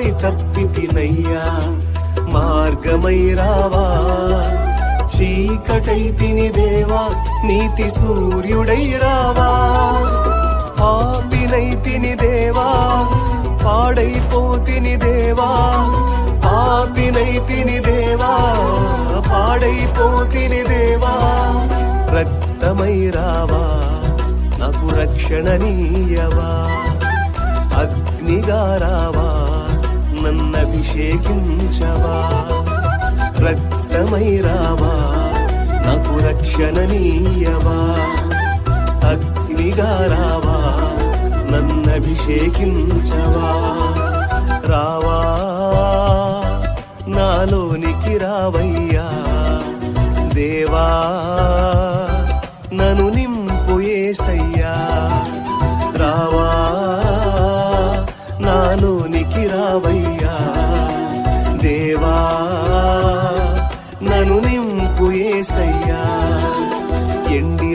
దారి తప్పితినయ్యా మార్గమై రావా. చీకటైతిని దేవా నీతి సూర్యుడై రావా. పాపినైతిని దేవా పాడైపోతిని దేవా. పాపినైతిని దేవా పాడైపోతిని దేవా. రక్తమై రావా నాకు రక్షణ నీయవా. అగ్నిగా రావా నన్నభిషేకించవా. రక్తమై రావా నాకు రక్షణ నీయవా. అగ్నిగా రావా నన్నభిషేకించవా. రావా నాలోనికి రావయ్యా దేవా. నన్ను నింపు యేసయ్యా. రావా నాలోనికి రావయ్యా దేవా. నన్ను నింపు యేసయ్యా. ఎండి